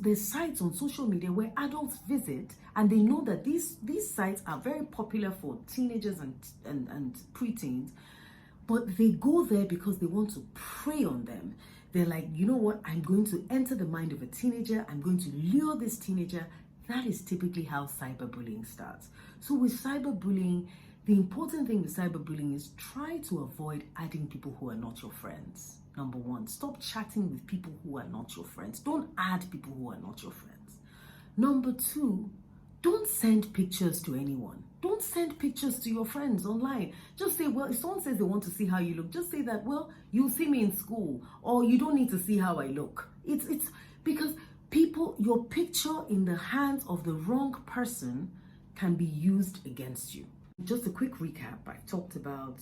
There's sites on social media where adults visit, and they know that these sites are very popular for teenagers and preteens, but they go there because they want to prey on them. They're like, you know what, I'm going to enter the mind of a teenager, I'm going to lure this teenager. That is typically how cyberbullying starts. So with cyberbullying, the important thing with cyberbullying is try to avoid adding people who are not your friends. Number one, stop chatting with people who are not your friends. Don't add people who are not your friends. Number two, don't send pictures to anyone. Don't send pictures to your friends online. Just say, well, if someone says they want to see how you look, just say that, well, you'll see me in school, or you don't need to see how I look. It's because people, your picture in the hands of the wrong person can be used against you. Just a quick recap. I've talked about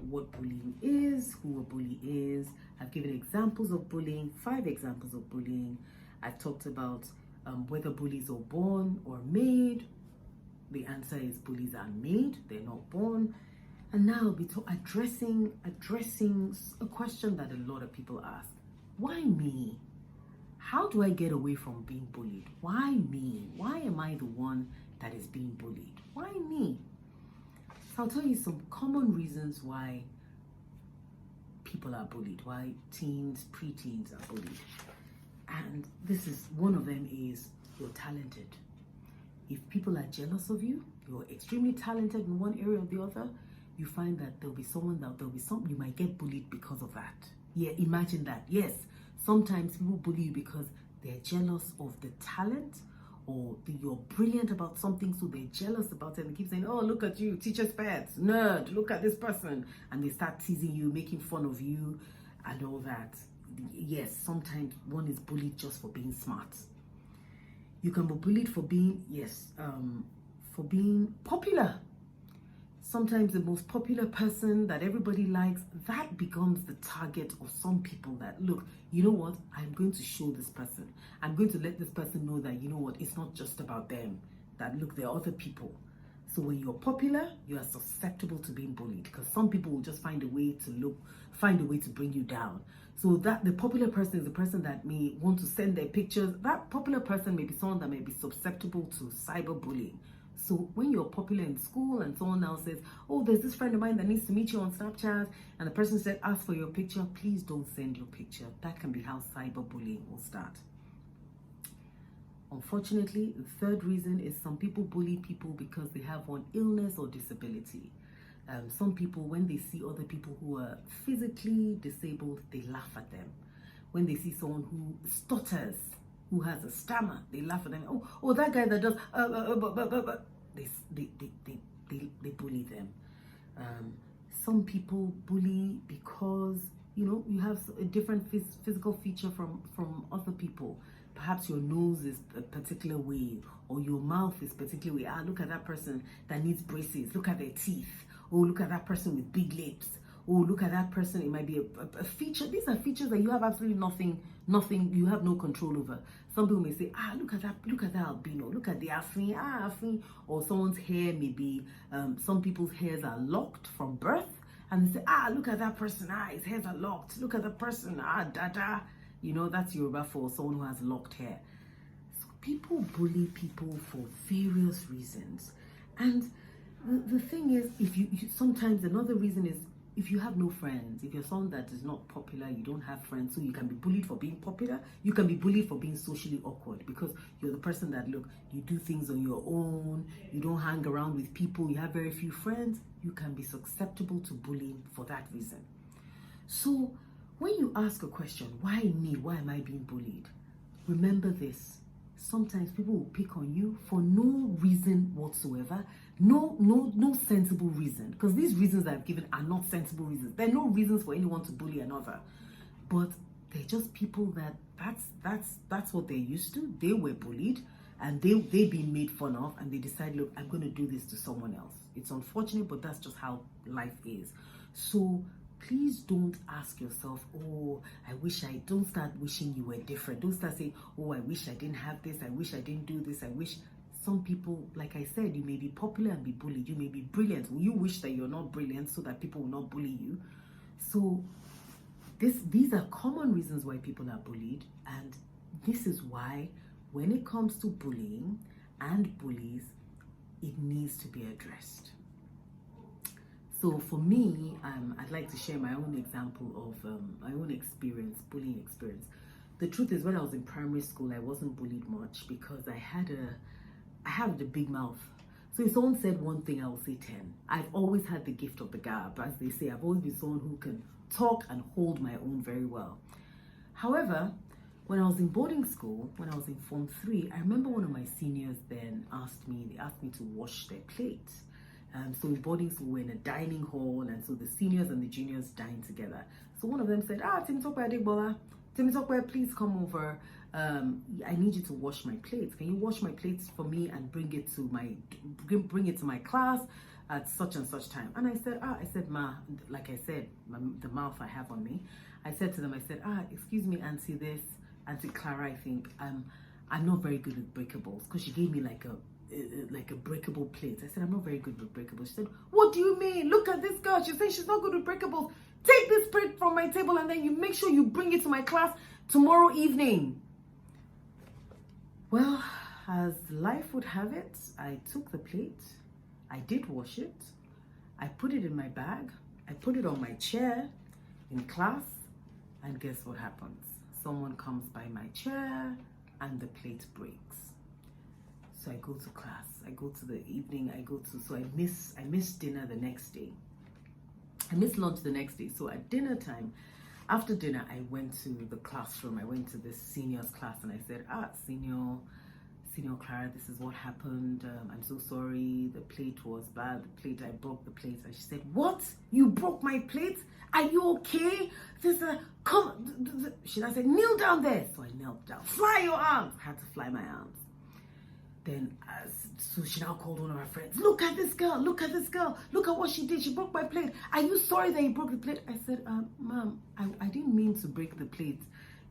what bullying is, who a bully is. I've given examples of bullying, 5 examples of bullying. I've talked about whether bullies are born or made. The answer is bullies are made, they're not born. And now I'll be addressing a question that a lot of people ask. Why me? How do I get away from being bullied? Why me? Why am I the one that is being bullied? Why me? So I'll tell you some common reasons why people are bullied, why teens, preteens are bullied. And this is one of them is you're talented. If people are jealous of you, you're extremely talented in one area or the other, you find that there'll be you might get bullied because of that. Yeah, imagine that. Yes, sometimes people bully you because they're jealous of the talent, or you're brilliant about something, so they're jealous about it and keep saying, oh, look at you, teacher's pet, nerd, look at this person. And they start teasing you, making fun of you and all that. Yes, sometimes one is bullied just for being smart. You can be bullied for being, for being popular. Sometimes the most popular person that everybody likes, that becomes the target of some people that, look, you know what, I'm going to show this person. I'm going to let this person know that, you know what, it's not just about them. That, look, there are other people. So when you're popular, you are susceptible to being bullied, because some people will just find a way to bring you down. So that the popular person is the person that may want to send their pictures. That popular person may be someone that may be susceptible to cyberbullying. So when you're popular in school and someone else says, oh, there's this friend of mine that needs to meet you on Snapchat, and the person said, ask for your picture, please don't send your picture. That can be how cyberbullying will start. Unfortunately, the third reason is some people bully people because they have one illness or disability. Some people, when they see other people who are physically disabled, they laugh at them. When they see someone who stutters, who has a stammer, they laugh at them. Oh, that guy that does, they bully them. Some people bully because, you have a different physical feature from other people. Perhaps your nose is a particular way, or your mouth is a particular way. Look at that person that needs braces. Look at their teeth. Oh, look at that person with big lips. Oh, look at that person. It might be a feature. These are features that you have absolutely nothing, you have no control over. Some people may say, look at that albino. Look at the Afrin. Or someone's hair may be, some people's hairs are locked from birth. And they say, look at that person. His hairs are locked. Look at the person. Dada. That's Yoruba for someone who has locked hair. So people bully people for various reasons. And the thing is, if you sometimes another reason is if you have no friends, if you're someone that is not popular, you don't have friends, so you can be bullied for being popular. You can be bullied for being socially awkward because you're the person that, look, you do things on your own, you don't hang around with people, you have very few friends. You can be susceptible to bullying for that reason. So when you ask a question, why me? Why am I being bullied? Remember this. Sometimes people will pick on you for no reason whatsoever. No sensible reason. Because these reasons I've given are not sensible reasons. There are no reasons for anyone to bully another. But they're just people that's what they're used to. They were bullied and they've been made fun of, and they decide, look, I'm going to do this to someone else. It's unfortunate, but that's just how life is. So please don't ask yourself, don't start wishing you were different. Don't start saying, I wish I didn't have this. I wish I didn't do this. I wish. Some people, like I said, you may be popular and be bullied. You may be brilliant. You wish that you're not brilliant so that people will not bully you. So these are common reasons why people are bullied, and This is why when it comes to bullying and bullies, it needs to be addressed. So for me, I'd like to share my own example of my own experience, bullying experience. The truth is, when I was in primary school, I wasn't bullied much because I have the big mouth. So if someone said one thing, I will say 10. I've always had the gift of the gab, as they say. I've always been someone who can talk and hold my own very well. However, when I was in boarding school, when I was in Form 3, I remember one of my seniors then asked me to wash their plate. So in boarding school, we're in a dining hall, and so the seniors and the juniors dine together. So one of them said, Temitope Adegbola, Temitope, please come over. I need you to wash my plates. Can you wash my plates for me and bring it to my class at such and such time? And I said, ma, like I said, the mouth I have on me. I said to them, excuse me, Auntie Clara, I think I'm not very good with breakables, because she gave me like a breakable plate. I said, I'm not very good with breakables. She said, what do you mean? Look at this girl. She said she's not good with breakables. Take this plate from my table and then you make sure you bring it to my class tomorrow evening. Well, as life would have it, I took the plate. I did wash it. I put it in my bag. I put it on my chair in class. And guess what happens? Someone comes by my chair and the plate breaks. So I go to class. I go to the evening. So I miss dinner the next day. I missed lunch the next day. So at dinner time, after dinner, I went to the classroom. I went to the seniors class and I said, Senior Clara, this is what happened. I'm so sorry. The plate was bad. I broke the plate. And she said, what? You broke my plate? Are you okay? She said, kneel down there. So I knelt down. Fly your arms. I had to fly my arms. Then, so she now called one of her friends. Look at this girl. Look at this girl. Look at what she did. She broke my plate. Are you sorry that you broke the plate? I said, ma'am, I didn't mean to break the plate.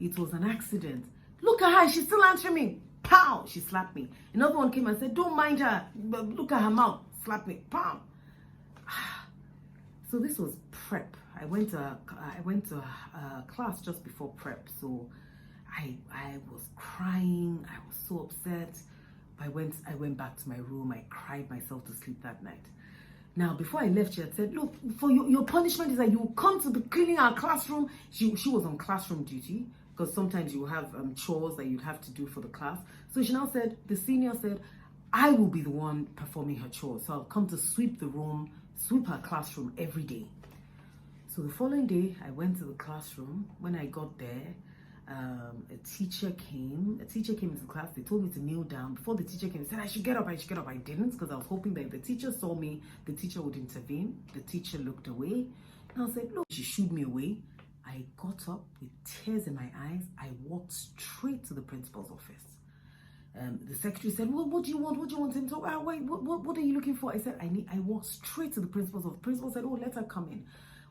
It was an accident. Look at her. She's still answering me. Pow! She slapped me. Another one came and said, don't mind her. Look at her mouth. Slap me. Pow! So this was prep. I went to a class just before prep. So I was crying. I was so upset. I went back to my room. I cried myself to sleep that night. Now, before I left, she had said, look, for your punishment is that you will come to be cleaning our classroom. She was on classroom duty, because sometimes you have chores that you'd have to do for the class. So she now said, the senior said, I will be the one performing her chores. So I'll come to sweep the room, sweep her classroom every day. So the following day, I went to the classroom. When I got there, a teacher came into class. They told me to kneel down. Before the teacher came, they said I should get up. I didn't, because I was hoping that if the teacher saw me, the teacher would intervene. The teacher looked away. And I said, look, she shooed me away. I got up with tears in my eyes. I walked straight to the principal's office. The secretary said, well, what do you want? What do you want him to talk? Wait, what are you looking for? I said, I walked straight to the principal's office. The principal said, oh, let her come in.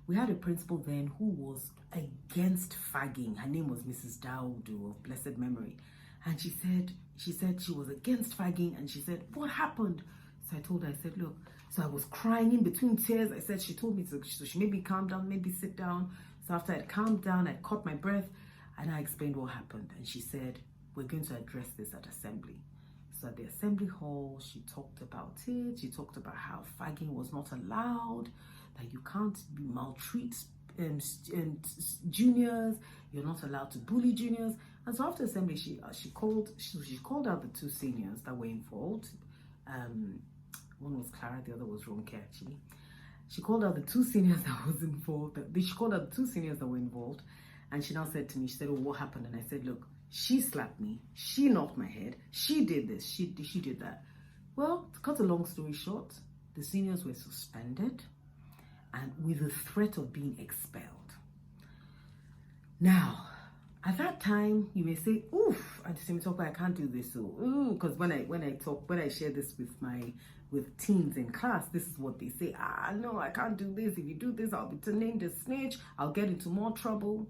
We had a principal then who was against fagging. Her name was Mrs. Daudu of blessed memory. And she said she was against fagging. And she said, what happened? So I told her, I said, look. So I was crying in between tears. I said, she told me to, so she made me calm down, maybe sit down. So after I'd calmed down, I caught my breath and I explained what happened. And she said, we're going to address this at assembly. So at the assembly hall, she talked about it. She talked about how fagging was not allowed, that you can't maltreat juniors, you're not allowed to bully juniors. And so after assembly, she called out the two seniors that were involved. One was Clara, the other was Ronke, actually. She called out the two seniors that was involved. She called out the two seniors that were involved, and she now said to me, she said, oh, what happened? And I said, look, she slapped me, she knocked my head, she did this, she did that. Well, to cut a long story short, the seniors were suspended and with the threat of being expelled. Now, at that time, you may say, oof, I can't do this. So, because when I share this with teens in class, this is what they say. No, I can't do this. If you do this, I'll be named a snitch. I'll get into more trouble.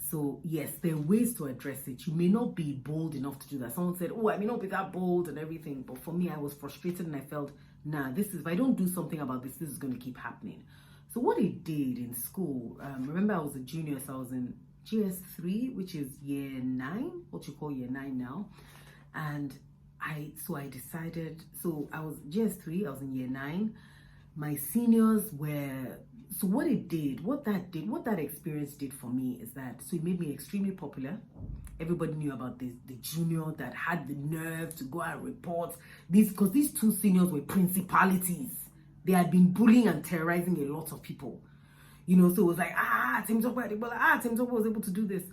So yes, there are ways to address it. You may not be bold enough to do that. Someone said, oh, I may not be that bold and everything. But for me, I was frustrated and I felt, nah, if I don't do something about this, this is going to keep happening. So what it did in school, remember I was a junior, so I was in GS3, which is year 9, what you call year 9 now. And I decided, so I was GS3, I was in year 9. My seniors were, so what that experience did for me is that, so it made me extremely popular. Everybody knew about the junior that had the nerve to go and report this, because these two seniors were principalities. They had been bullying and terrorizing a lot of people. You know, so it was like, Temitope was able to do this.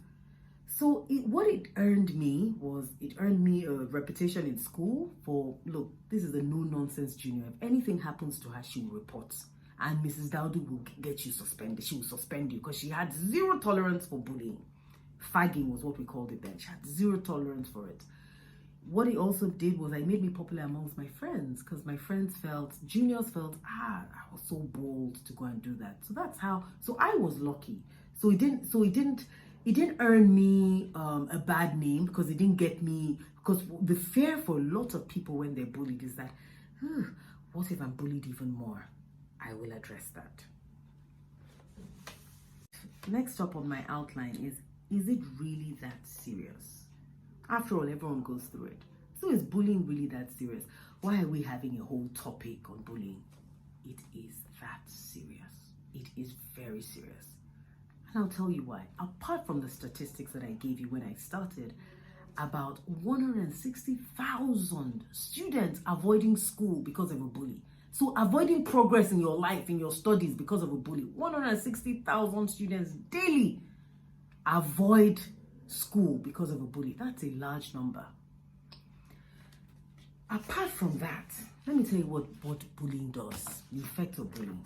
So what it earned me was, it earned me a reputation in school for, look, this is a no-nonsense junior. If anything happens to her, she will report. And Mrs. Daudu will get you suspended. She will suspend you, because she had zero tolerance for bullying. Fagging was what we called it then. She had zero tolerance for it. What it also did was, it made me popular amongst my friends, because my friends juniors felt, I was so bold to go and do that. So that's how, so I was lucky. So it didn't earn me a bad name, because it didn't get me, because the fear for a lot of people when they're bullied is that, what if I'm bullied even more? I will address that. Next up on my outline is it really that serious? After all, everyone goes through it. So is bullying really that serious? Why are we having a whole topic on bullying? It is that serious. It is very serious. And I'll tell you why. Apart from the statistics that I gave you when I started, about 160,000 students avoiding school because of a bully. So avoiding progress in your life, in your studies, because of a bully. 160,000 students daily avoid school because of a bully. That's a large number. Apart from that, let me tell you what bullying does, the effect of bullying.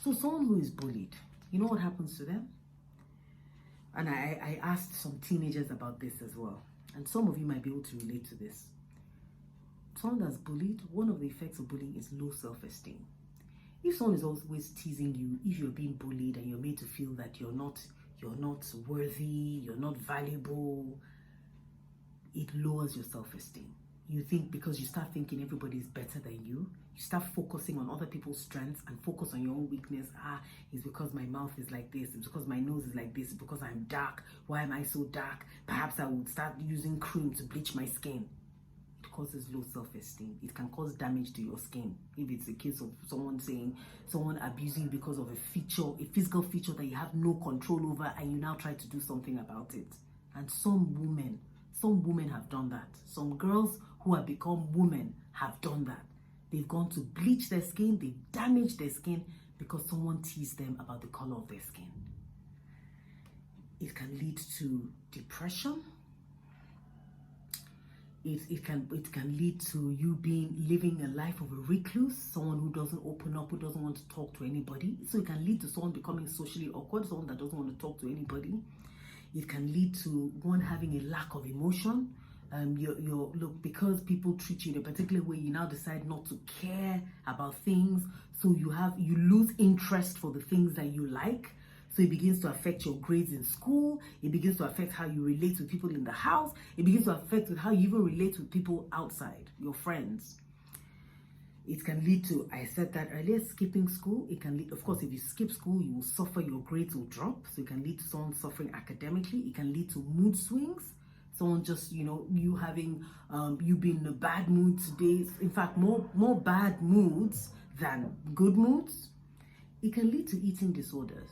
So someone who is bullied, you know what happens to them? And I asked some teenagers about this as well. And some of you might be able to relate to this. Someone that's bullied, one of the effects of bullying is low self-esteem. If someone is always teasing you, if you're being bullied and you're made to feel that you're not worthy, you're not valuable, it lowers your self-esteem. You think, because you start thinking everybody is better than you start focusing on other people's strengths and focus on your own weakness. It's because my mouth is like this, it's because my nose is like this, it's because I'm dark. Why am I so dark? Perhaps I would start using cream to bleach my skin. It causes low self-esteem. It can cause damage to your skin. If it's a case of someone abusing you because of a physical feature that you have no control over, and you now try to do something about it. And some women have done that. Some girls who have become women have done that. They've gone to bleach their skin, they've damaged their skin because someone teased them about the color of their skin. It can lead to depression. It can lead to you living a life of a recluse, someone who doesn't open up, who doesn't want to talk to anybody. So it can lead to someone becoming socially awkward, someone that doesn't want to talk to anybody. It can lead to one having a lack of emotion. Look, because people treat you in a particular way, you now decide not to care about things. So you lose interest for the things that you like. So it begins to affect your grades in school. It begins to affect how you relate with people in the house. It begins to affect with how you even relate with people outside, your friends. It can lead to, I said that earlier, skipping school. It can lead, of course, if you skip school, you will suffer, your grades will drop. So it can lead to someone suffering academically. It can lead to mood swings. Someone just, you being in a bad mood today. In fact, more bad moods than good moods. It can lead to eating disorders.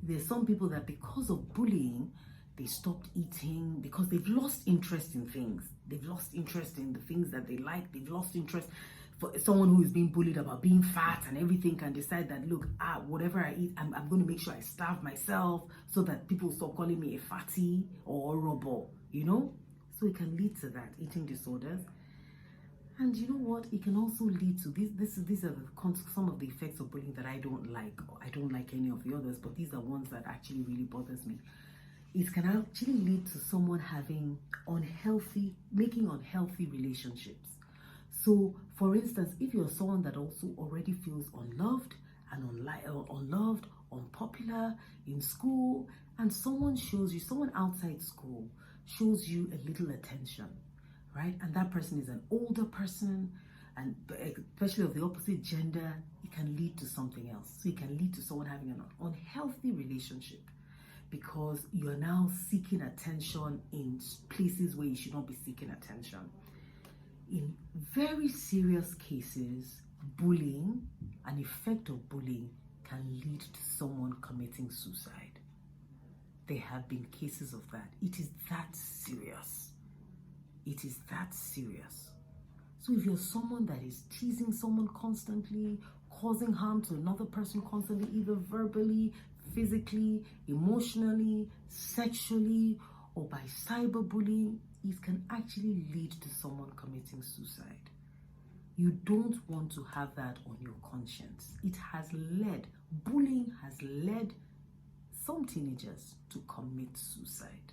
There's some people that because of bullying, they stopped eating because they've lost interest in things. They've lost interest in the things that they like. They've lost interest. For someone who is being bullied about being fat and everything can decide that, look, whatever I eat, I'm going to make sure I starve myself so that people stop calling me a fatty or a robot, So it can lead to that, eating disorders. And you know what? It can also lead to these are some of the effects of bullying that I don't like. I don't like any of the others, but these are ones that actually really bothers me. It can actually lead to someone making unhealthy relationships. So, for instance, if you're someone that also already feels unloved and unpopular in school, and someone outside school shows you a little attention, right? And that person is an older person, and especially of the opposite gender, it can lead to something else. So it can lead to someone having an unhealthy relationship because you're now seeking attention in places where you should not be seeking attention. In very serious cases, bullying, an effect of bullying, can lead to someone committing suicide. There have been cases of that. It is that serious. It is that serious. So if you're someone that is teasing someone constantly, causing harm to another person constantly, either verbally, physically, emotionally, sexually, or by cyberbullying, it can actually lead to someone committing suicide. You don't want to have that on your conscience. Bullying has led some teenagers to commit suicide.